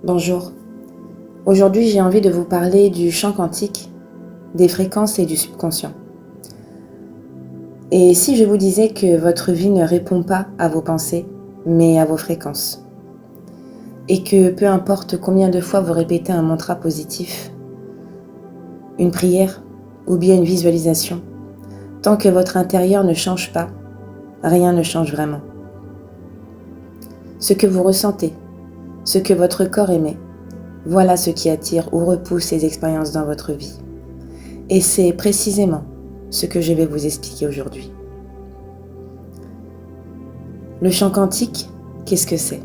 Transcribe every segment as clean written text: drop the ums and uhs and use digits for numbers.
Bonjour. Aujourd'hui, j'ai envie de vous parler du champ quantique, des fréquences et du subconscient. Et si je vous disais que votre vie ne répond pas à vos pensées, mais à vos fréquences, et que peu importe combien de fois vous répétez un mantra positif, une prière ou bien une visualisation, tant que votre intérieur ne change pas, rien ne change vraiment. Ce que vous ressentez, ce que votre corps émet, voilà ce qui attire ou repousse ces expériences dans votre vie. Et c'est précisément ce que je vais vous expliquer aujourd'hui. Le champ quantique, qu'est-ce que c'est ?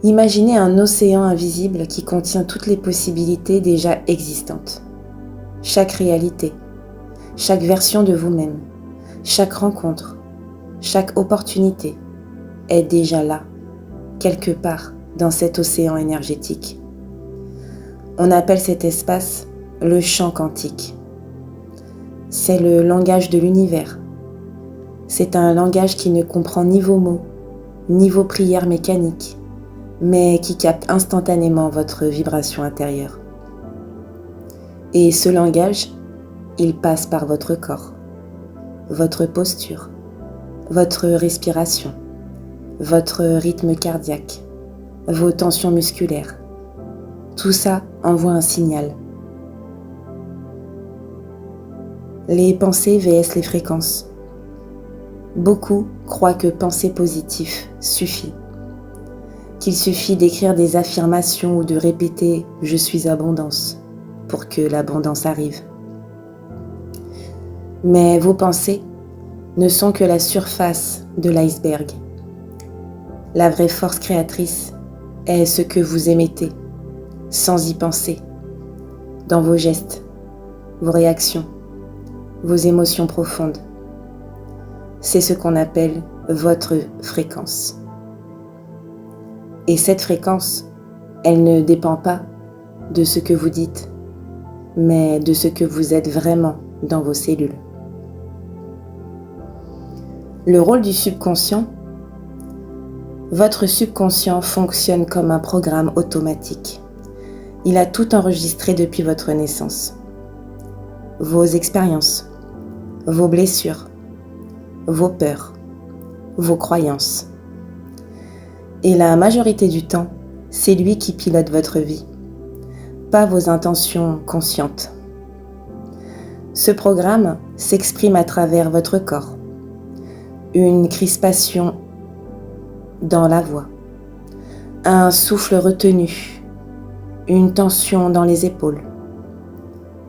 Imaginez un océan invisible qui contient toutes les possibilités déjà existantes. Chaque réalité, chaque version de vous-même, chaque rencontre, chaque opportunité est déjà là, quelque part dans cet océan énergétique. On appelle cet espace le champ quantique. C'est le langage de l'univers. C'est un langage qui ne comprend ni vos mots, ni vos prières mécaniques, mais qui capte instantanément votre vibration intérieure. Et ce langage, il passe par votre corps, votre posture, votre respiration, votre rythme cardiaque, vos tensions musculaires. Tout ça envoie un signal. Les pensées vs les fréquences. Beaucoup croient que penser positif suffit, qu'il suffit d'écrire des affirmations ou de répéter « je suis abondance » pour que l'abondance arrive. Mais vos pensées ne sont que la surface de l'iceberg. La vraie force créatrice est ce que vous émettez, sans y penser, dans vos gestes, vos réactions, vos émotions profondes. C'est ce qu'on appelle votre fréquence. Et cette fréquence, elle ne dépend pas de ce que vous dites, mais de ce que vous êtes vraiment dans vos cellules. Le rôle du subconscient. Votre subconscient fonctionne comme un programme automatique. Il a tout enregistré depuis votre naissance. Vos expériences, vos blessures, vos peurs, vos croyances. Et la majorité du temps, c'est lui qui pilote votre vie, pas vos intentions conscientes. Ce programme s'exprime à travers votre corps. Une crispation dans la voix, un souffle retenu, une tension dans les épaules.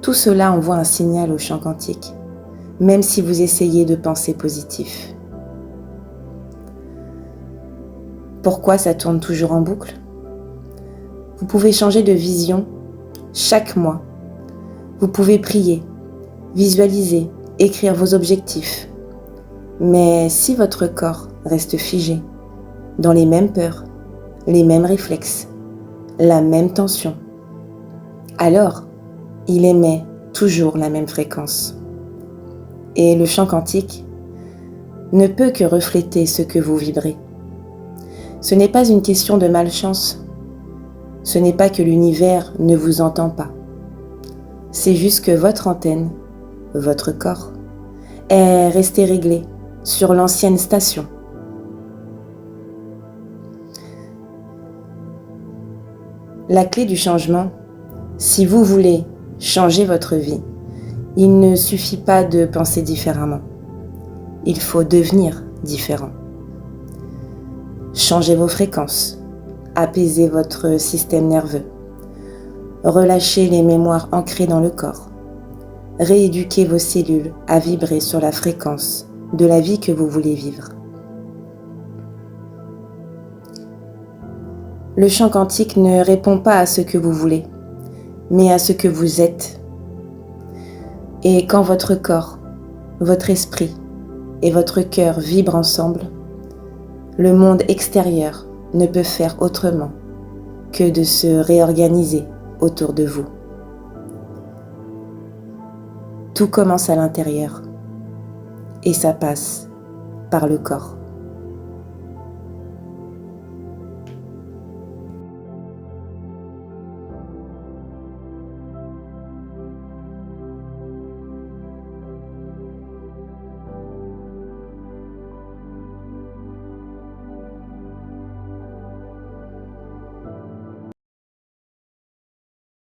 Tout cela envoie un signal au champ quantique, même si vous essayez de penser positif. Pourquoi ça tourne toujours en boucle ? Vous pouvez changer de vision chaque mois. Vous pouvez prier, visualiser, écrire vos objectifs. Mais si votre corps reste figé, dans les mêmes peurs, les mêmes réflexes, la même tension, alors il émet toujours la même fréquence. Et le champ quantique ne peut que refléter ce que vous vibrez. Ce n'est pas une question de malchance. Ce n'est pas que l'univers ne vous entend pas. C'est juste que votre antenne, votre corps, est resté réglé sur l'ancienne station. La clé du changement, si vous voulez changer votre vie, il ne suffit pas de penser différemment. Il faut devenir différent. Changez vos fréquences, apaisez votre système nerveux, relâchez les mémoires ancrées dans le corps, rééduquez vos cellules à vibrer sur la fréquence de la vie que vous voulez vivre. Le champ quantique ne répond pas à ce que vous voulez, mais à ce que vous êtes. Et quand votre corps, votre esprit et votre cœur vibrent ensemble, le monde extérieur ne peut faire autrement que de se réorganiser autour de vous. Tout commence à l'intérieur et ça passe par le corps.